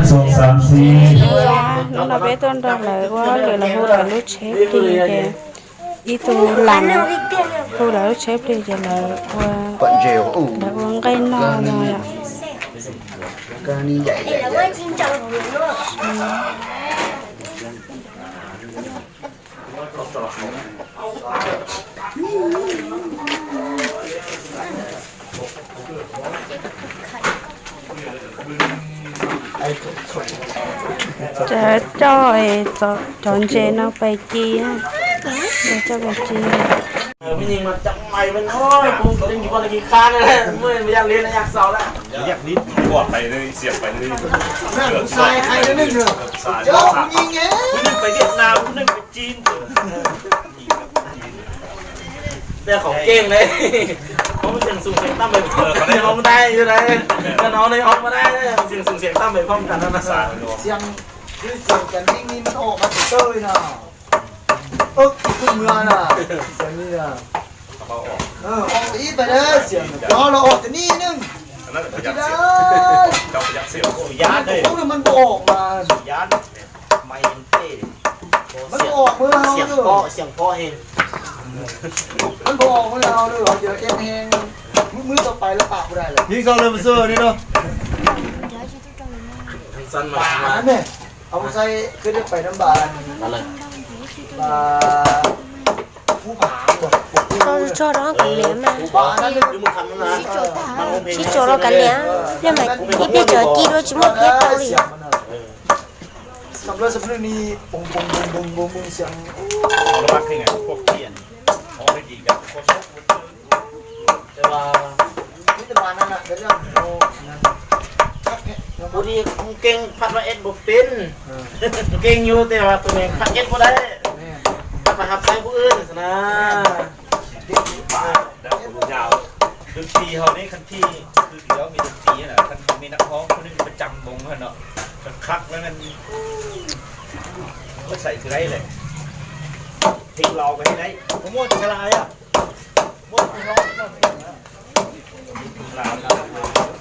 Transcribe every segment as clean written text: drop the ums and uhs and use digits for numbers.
1 2 3 4 nó bé tôn đó là quá rồi là hô là lúc chép đi kìa ý tu làm hô là lúc chép đi giờ là qua bận rều là uống cây no rồi ạ cái này vậy cho chọn chè nó phải chi á để cho phải chiไม่ยิงมาจับใหม่เป็นโอ้ยกูเล่นอยู่บนกีฬาเนี่ยเมื่อไม่อยากเรียนอยากสอบแล้ว อยากนิดกอดไปเลยเสียบไปเลย ใส่ใครก็นึ่งเถอะเจ้ายิงไง คุณนึงไปเวียดนามคุณนึงไปจีน เรื่องของเก่งเลยเขาเสียงสูงเสียงต่ำไปในห้องได้อยู่ไหนก็น้องในห้องมาได้เสียงสูงเสียงต่ำไปพร้อมกันนั่นนะ เสียงคือเสียงกันนิ่งนี่มันออกมาจากเต้ยนะขึ้นเมืองน่ะเสียงนี่น่ะออกอีไปเด้อเสียงจอเราออกจากนี่นึง นั่นประหยัด ได้ เสียเจ้าประหยัดเสียยาเลย พวกมันออกมาย าไม่เต้ มันออกเมื่อเรา เสียง ด้วย พ่อเสียงพ่อเอง มันออกเมื่อเราด้วยเดี๋ยวเอ็นแหงมือต่อไปแล้วปากไม่ได้เลย ยิงซอเลยมาเซอร์นี่เนาะ สั้นมา อันนี้เอาใส่ขึ้นไปน้ำบาน อะไร ผู้ผาหมด cho nó cần liếm mà ผู้ผานั่นเลย ดูมึงทำแล้วนะ chỉ cho nó cần liếm nhưng mà ít bây giờ chi nó chỉ một hết đâu đi สำหรับสำหรับนี้ปงปงปงปงปงปงเสียง ระวังให้ไงพวกเทียนของได้ดีกับโคชก แต่ว่า นี่ตะวันนั่นน่ะเดี๋ยวจะโอ้นะ ผู้ที่เก่งพัดว่าเอ็ดบุเป็นเก่งอยู่แต่ว่าตัวเองพัดเอ็ดบ่ได้พัดมาหับใส่ผู้อื่นนะ แล้วผมยาวดนตรีเขานี่คันที่คือเดี๋ยวมีดนตรีนะคันมีนักร้องคนนึงประจำวงเขาเนาะมันคักแล้วมันก็ใส่คือไรเลยทิ้งรอไปให้ได้ผมว่าจะกระไรอ่ะว่าจะรอ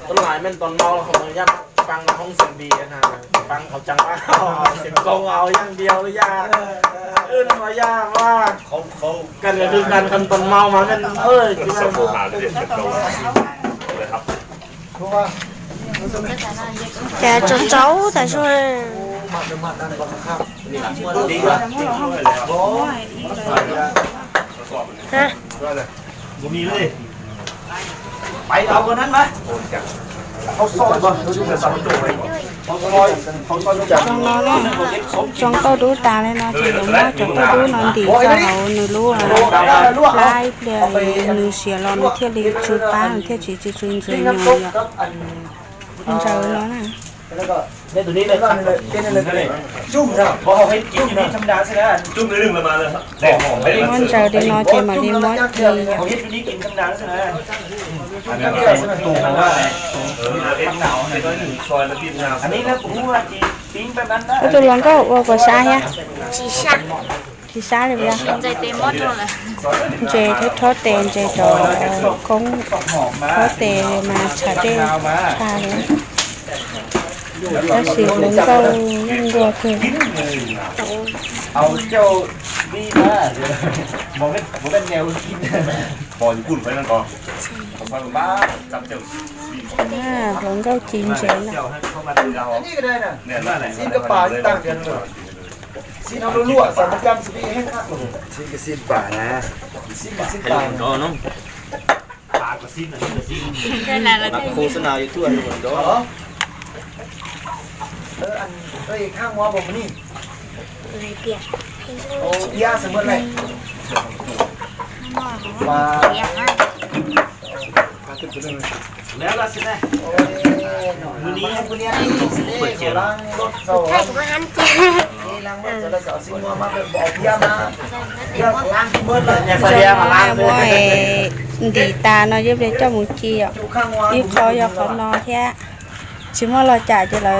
ต้นหลายแม่นตอนเมาแล้วเขามาย่ำฟังห้องเสียงดีนะฟังเขาจังว่าเสียงกองเอาอย่างเดียวหรือยากมายากว่า เขา กันก็คือกันตอนเมามาเป็นที่ ส มัน มุนไพรเลยเลยครับ เพราะว่า để cho cháu tại sao หมัดหมัดนั่นบังคับ ดีกว่าโอ้ ha ผมมีเลย ไปเอาคนนั้นไหม เขาซ่อนก่อนเขาดูแต่สั่งตัวไปเขาซ่อนจับ trong nó trong có đu tà này nó thì nó trong có đu nó thì cho hậu nửa lúa lai để nửa xìa lon nửa thiết đi chụp ba nửa thiết chỉ chun chun nhiều nhiều con cháu nó nè แล้วก็ เนี่ยตัวนี้เลย เป็นอะไรจุ่มใช่ไหม พอเขาให้กินอยู่นี่ธรรมดาใช่ไหมจุ่มเรื่องมาเลยครับแต่หอมไม่ได้ con cháu thì nó thì mà đi mất thì เขาเฮ็ดอยู่นี่กินธรรมดาใช่ไหม อันนี้เป็นตัวว่า เอ็นหนาวในก็หนึ่งซอยแล้วพี่หนาวอันนี้นะผมว่าจีปิ้งแบบนั้นนะ cái tôi lần có của xa ha chỉ sạch thì xa được ra dây tê mất luôn rồi chè thốt thốt tiền chè trò cũng thốt tiền mà trả tiền xa nữa nó xì muốn câu đùa kìa เอาเจ้านี่นะบอกเป็นแนวกิน พอญี่ปุ่นไปนั่นก่อนผมไปบ้าจับเจ้า à vẫn câu chín chén nè เจ้าให้เข้ามาดูเรา อันนี้ก็ได้น่ะ เนี่ยว่าอะไร ซีนกับปลาที่ต่างกันเลยซีนเอาลวกใส่มันจำซีนให้คักเลยซีนกับซีนป่านะซีนกับซีนป่า โอ้น้อง ปากกับซีนอันนี้กับซีน đây là cái โฆษณาอยู่ทั่วทุกคน เหรออันข้างหัวผมนี่ người Việt โอ้ยาสมมติอะไรปลา แล้วล่ะสิแม่ มือนี้มือนี้เปิดเขียนล้างรถโซ่ thay của hắn chứ นี่ล้างรถจะได้สาวซิงมาเป็นบ่อเพียมาเพียล้างที่เบิร์ดเลย เนี่ยเสียมาล้าง mua đi ta nó giúp để cho một chi ạ อยู่ข้างหัว giúp khó cho khó no thế chỉ mà lo trả cho là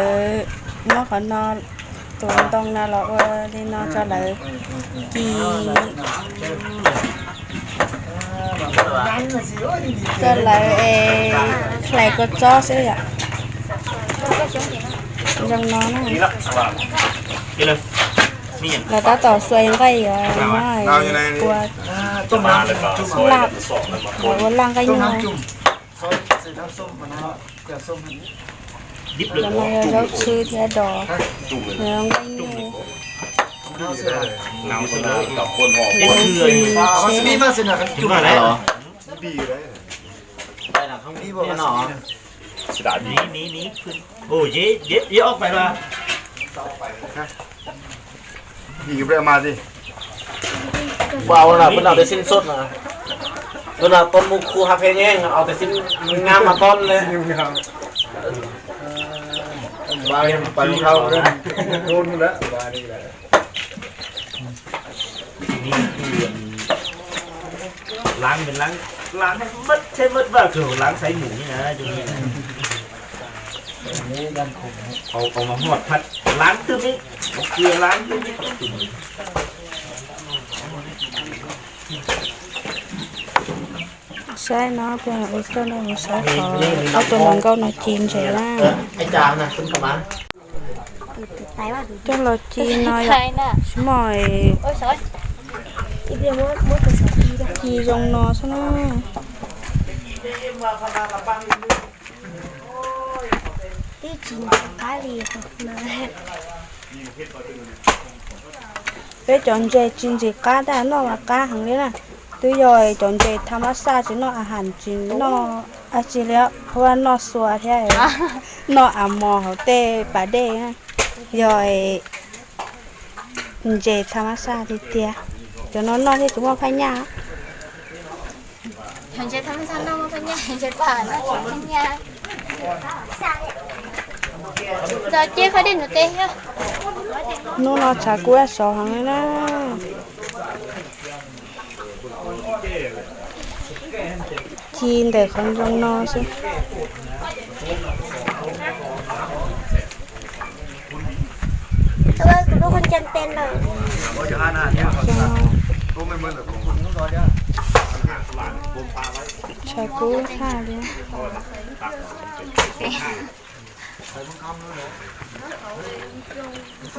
nó khó no tụi tông nó lo đi no cho là chi cho là lại có cho sẽ ạ trong nó này นี่ละว่ากินเลยนี่อย่าง là ta tỏ xoay cây rồi nó của ต้ม มา น้ำ เลยก็ จุ่ม ซอยแล้วก็สองแล้วมาคน của lăng cây ต้ม nhau น้ำจุ่มซอยใส่น้ำส้มมันนะเกลือส้มมัน ดิบเลย cho ก็ nên nó sư theo đỏ จุ่มเลย rồi ông cây nhau น้ำเสือ หนาวสุดเลยกับคนหอม lấy มันจะมี tiền มาสินะกัน จุ่ จุ่ ม ม อะไรเหรอ บีเลย ไปหนังข้าง นี่ นี้ บอก เนี่ย ว่า หนอ สดานี้นี้ขึ้นโอ้ยเยอะออกไปละ บีไปมาสิ ว้าวนะเป็นเอาแต่สิ้นสุดนะเป็นเอาต้นมุกคูฮาเพแย่งเอาแต่สิ้นงามมาต้นเลย มายังไปเข้าเรื่องโดนแล้วมานี่แหละ นี่คือล้างเป็นล้างมัดใช่มัดว่าคือล้างไส้หมูนี่นะจุ่มนี่ นี่ดันขม เอามาหอดพัดล้างตื้มนี่เกลือล้างตื้มนี่จุ่ม sai nó bây giờ ở chỗ này mình sai có tụi mình câu nói chìm chảy ra ไอ้จางนะขึ้นกับมัน ไปว่าดู cho là chìm nói ใครน่ะ mỏi โอ้ยสวยอีเดียมดเป็นสกีด้วย chi trong nó sao nó ที่จีนกาลีของมา cái chọn chè chìm chỉ cá đã nó là cá hàng đấy nè tôi rồi chọn chè tham massage chỉ nó hẳn chỉ nó chỉ là hoa nó xua thế nó mò hậu tê bà đê á rồi chè tham massage thì tia cho nó thì chúng ta phải nhá เห็นใจทั้งชั้นน้องมาเป็นยังเห็นใจป่านะเห็นเป็นยังgiờ chia khai điện được tê nhá nó chả cua sò hàng đấy nè chín để không trong nó chứ ơi cũng có con chân tên rồi ก็จะหาหน้าเนี่ยรู้ไม่เหมือนหรอกคุณต้องรอจ้ะ chả cua tha đi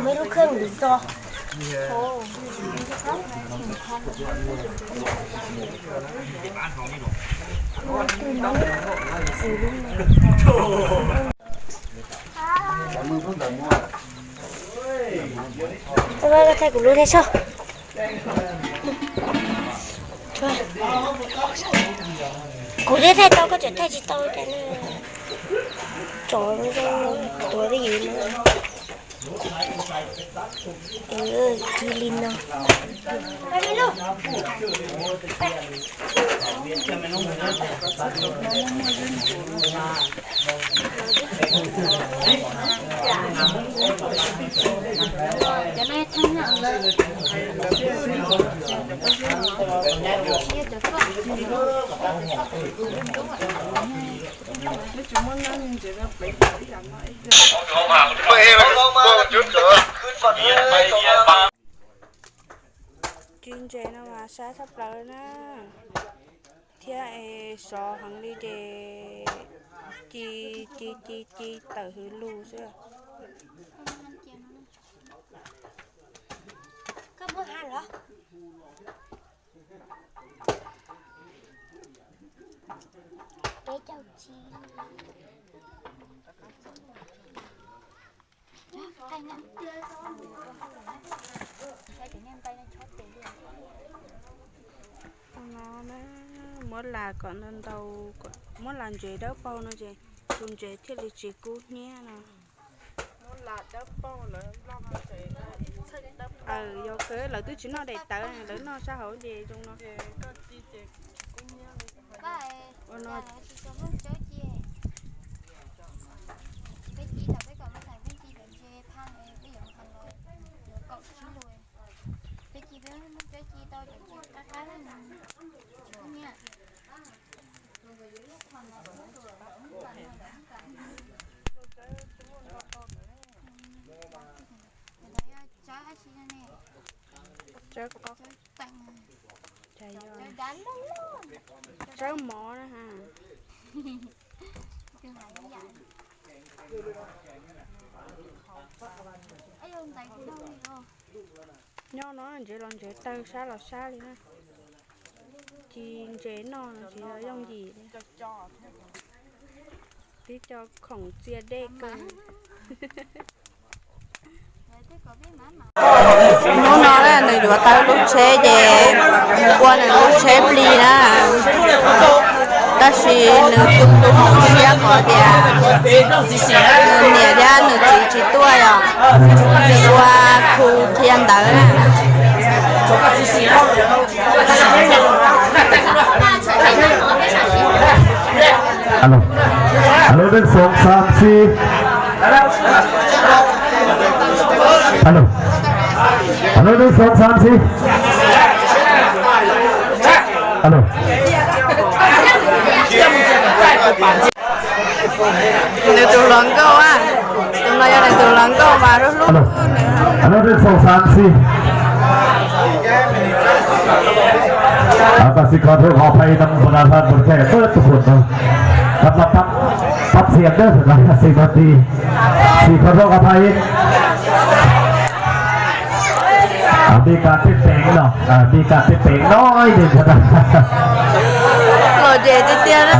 ไม่รู้เครื่องหรือจอโอ้ มือเพิ่งแต่มั่ว tôi ơi thầy cũngรู้thế sao cũng biết thầy tao có chuyện thầy chỉ tao cái này trời ơi tôi cái gì nữa chi linh đâu đi luôn cái này thằng nào chuyên chế nó mà xa sắp lại nè thế sò hàng đi để chi tờ hư lù chứ có bữa hàng hả để chào chị tay nắm nó muốn là còn lần đầu muốn làm gì đó bao nó gì dùng gì thì là chỉ cú nhé nè vô cái là tôi chỉ nó để tớ này để nó xã hội gì trong nó nó chỉ có một chỗ chia cái chi là cái còn cái này cái chi để chia than bây giờ thành rồi cậu chỉ rồi cái chi với một cái chi to để chia các cái này nha trái có tặng trái trái đánh luôn trái mỏ đó ha cái này như vậy luôn tại cái đâu đi rồi nhau nó chỉ làm chế tay xa là xa đi ha chỉ chế nó chỉ là dùng gì đấy tí cho khổng chia đê cơ nó là người đùa tao lúc chế về quan là lúc chế bì đó ta chỉ nữ tung tung chia có địa nhà ra nữ chỉ tuổi à qua khu thiên tử alo alo đến số 34 alo alo đến số 34 alo nữ tụ lớn câu à tụi nó là tụ lớn câu mà lúc lúc alo alo đến số 34 ก็สิขอโทษขออภัยนำบรรดาท่านบนแขกเพื่อทุกคนนะครับรับเสียงเด้อนะ10 นาทีขอโทษขออภัยมีการเปลี่ยนแปลงเนาะมีการเปลี่ยนแปลงน้อยหนึ่งครับ โหเจ๊เตี้ยนะ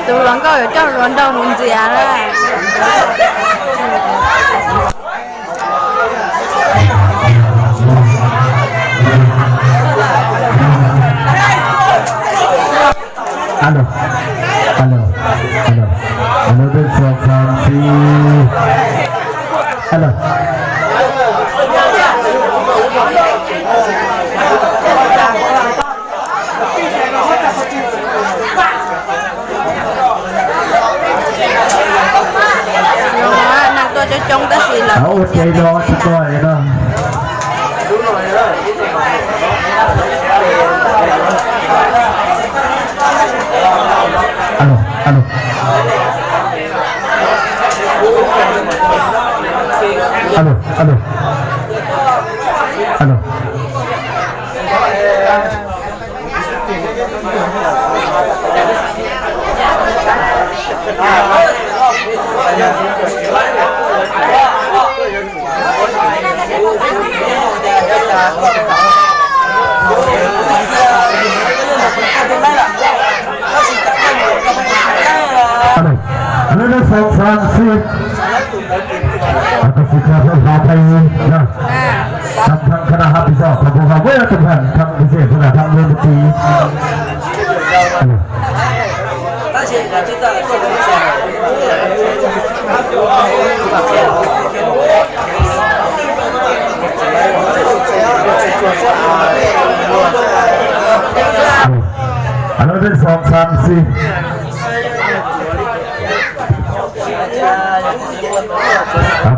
tụi lớn câu ở trong lớn đầu muốn gì à đó alo alo alo alo đến số 34 alo cho chúng ta xì lợn ok đó chúng tôi đó alo alo alo alo alo alo nó sang sang xí atau sikap apa ini nah tentang kena habis apa bukan boleh Tuhan tak bisa pernah tak boleh beti alo dan sang xí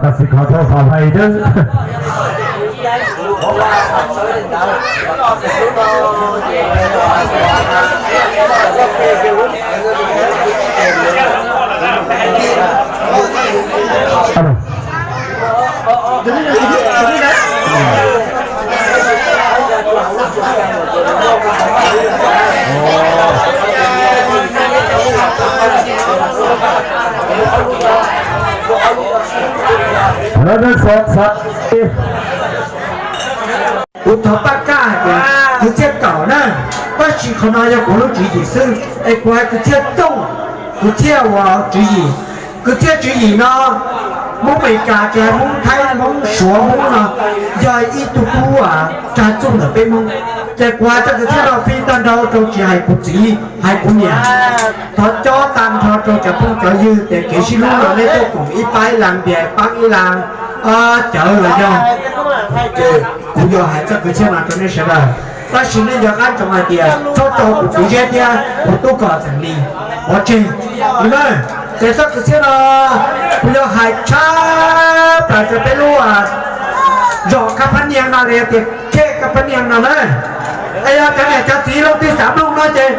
kasih kau tahu apa itu? Ada sosok Utah Pakar ya, kerja kau na, pasti kena ya kalau cuci sen, kuat kerja dong, kerja wah cuci, kerja cuci na, mau mereka je mau Thai mau Sua mau na, jadi itu tua, jatuh na memang, jadi kuat kerjaเราพี่ตอนเราจะให้กุจีให้กุเนี่ยทอดจอตามทอดจะพุ่งจะยืดแต่เกี่ยวกับเราในตัวของอีไปหลังเบียปักอีหลังchờ rồi nhau cũng giờ hai chắc cái xe nào cho nên sẽ là ta xin nên giờ ăn trong hai tiền cho của chủ xe tiền của tôi có chẳng đi ở trên đúng không cái chắc cái xe là cũng giờ hai chắc phải cho bên luôn rõ các phần nhang nào để thì che các phần nhang nào đấy ai cái này chắc chỉ lúcที่3 lông nói chứ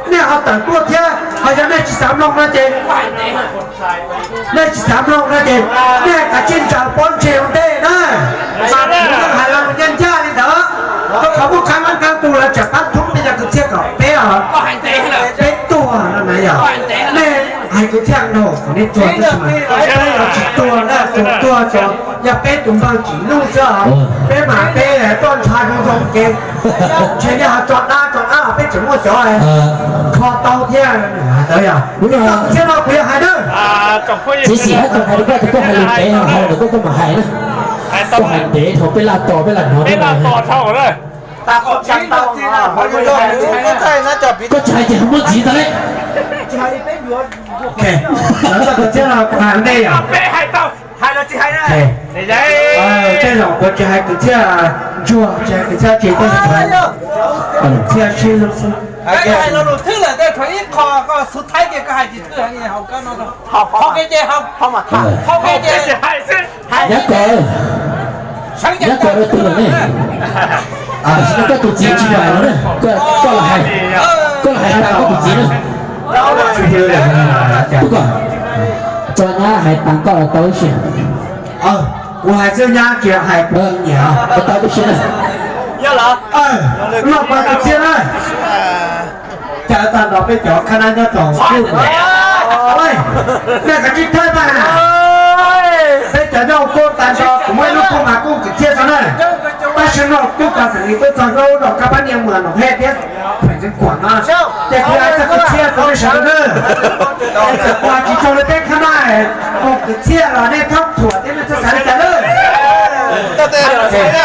เนี่ยเขาตัดตัวเที่ยเขาจะได้chỉ 3 ลงนะเจได้chỉ 3 ลงนะเจเนี่ยกระชินจากป้อนเชียวเต้นะมาเนี่ยต้องหาเราเย็นเจ้า เขาพวกครั้งนั้นครั้งตัวแล้วจะตั้งทุกไปจากเชี่ยก่อนเป๊ะเหรอ ก็หันเตะเลย เป๊ะตัวนั่นไหนอ่ะแม่ให้กูเชี่ยโน่นี่ตัวที่สมัยตัวแรกตัวจออย่าเป๊ะตุ้มบางจีนู่นเจ้าเป๊ะหมาเป๊ะแหละต้นชายของเก่งเชี่ยจอดหน้าเป๊ะถึงหัวจอยคอเตาเที่ยงเอ้ยอ่ะเชี่ยเราเปลี่ยนหายเด้อ chỉ chỉ hết còn hai đứa thì có hai lần té hoặc hai đứa có mà hai nữa có hai té thôi phải là to phải là nó นี่เราต่อเท่าเลย ตาขอบจังตาเขาจะยอมก็ใช่นะจับผิด có chạy thì không có gì đấy ok đó là cái chiếc là hàng đây à เป๊ะให้เต้าให้เราจีให้ได้ ok นี่ไง 这种我只还个这做这个这这个这是是 ไอ้ให้เราหลุดทึ่งเลยแต่ถอยคอก็สุดท้ายเกี่ยวกับหายจิตทึ่งอย่างเงี้ยเขาก็นอนเขาเกจเขามาเขาเกจ จะให้สิ nhắc cờ ฉันยัง nhắc cờ nó từ này à nó có tụt chín chi phải nó đấy có là hai ta có tụt chín nữa đúng rồi cho nhá hai tăng có là tới xí 我还是伢姐还不你啊 có tới cái xí này 要了老板个进来假当老板脚看咱这种喂那个去看吧在这叫过单车我们如果马公给接上来但是呢不管是你不转肉了干巴年门了黑天反正管啊这个这个切都是什么这挂机上的别看来我给切了那套土这个这才是真的到这了，谁呢？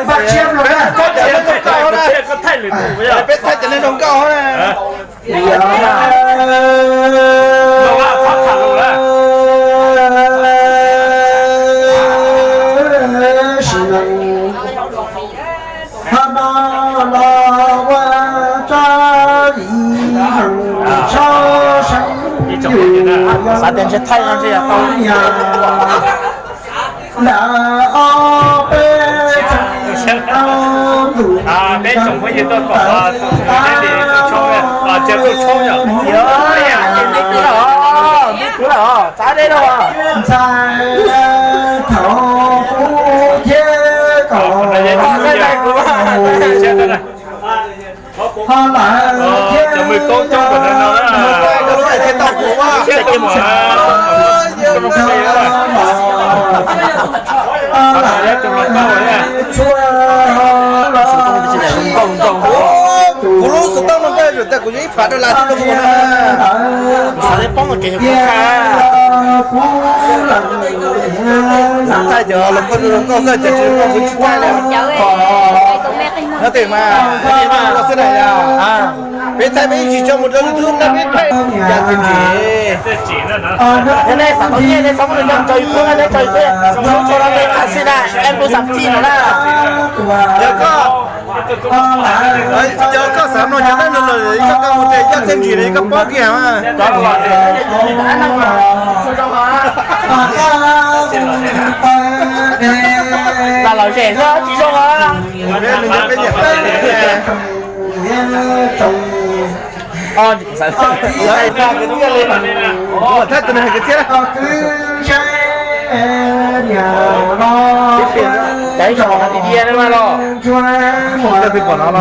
把钱了呢 ก็เจ็บก็เจ็บก็ไถ่หรือถูกไหมอ่ะ เป็นไทยจะเล่นของเก่าเลย บอกว่าพักขาดลงแล้ว 三点去太阳这样高。啊，那总会有到搞啊，那里就冲啊，接着冲呀，行呀，你知道啊，你知道啊，咋的了啊？จะมือโก้จ้องกว่านั้นแล้วนะเชื่อตัวหมดแล้วจะมาคุยว่าแล้วจะมาเข้าเนี่ย กูรู้สึกต้องมันไปอยู่แต่กูยังผ่านเวลาที่เราพูดนะสารป้องกันเก่งกูค่ะใช่เดี๋ยวเราก็จะเจอคุณช่วยแล้วแล้วตื่นมาเราเสนออ่าเป็นไทยไม่จีจมูกเราทุ่มนะเป็นไทยอยากเป็นจี 这紧了呢。ในสามคนในสามคนยังจอยคู่นะจอยคู่น้องโชว์เราเป็นอาชีพนะแอมบูสัมจีนนะแล้วก็เดี๋ยวก็สามน้องยังนั่นเลยก็กำลังจะยัดเส้นจีเลยก็ป้องกันมาก็ว่าอันนั้นมาช่วยจังหวะ那老先生记住我了。哦，你不是，来那个这里嘛，哦，他真的很个这。在上他弟弟那嘛咯，这被管到了。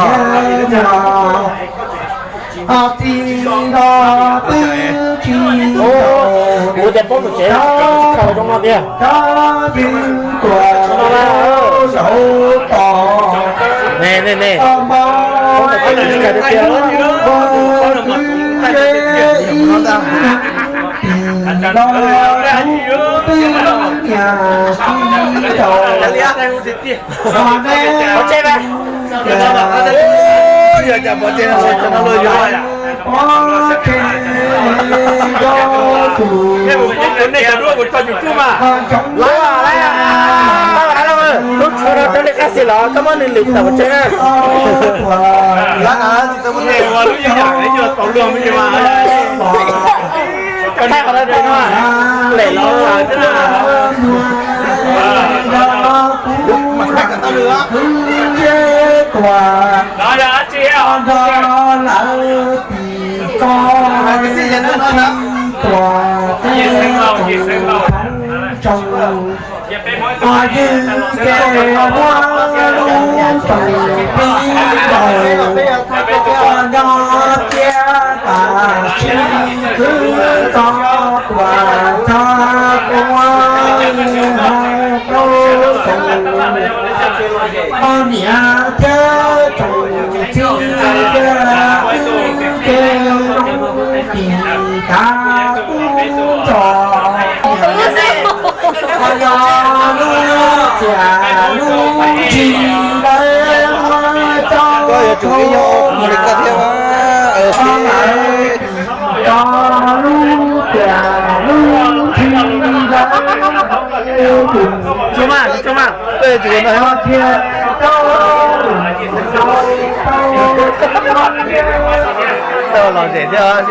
哦，我在帮助谁？看我中了点。nee. Có thể có những cái được kia đó. Có chơi này. Giờ chả bỏ chơi nào cho nó lôi rồi. Cái bộ những này là đuôi một con YouTube mà. Lấy lúc trước đó tôi lấy xì lọ, cảm ơn lịch tập chơi á. Lá thì tôi muốn nghe qua lúc như vậy chưa tổng lượng mới mà. Cái này vào đây rồi mà. Lẻ lọ rồi thế nào. Mặt khác cả tao nữa. Đó là chị em. Cái gì vậy nó lắm. Gì sinh lâu. Dạ bé nói 花日给花路走低头，我要家大妻子到晚他光都走，娘家种几个给农地大工作。我要路家路起来，我找主要我的个天家路家路起来，做嘛？对，这个那样。到老姐姐啊，就。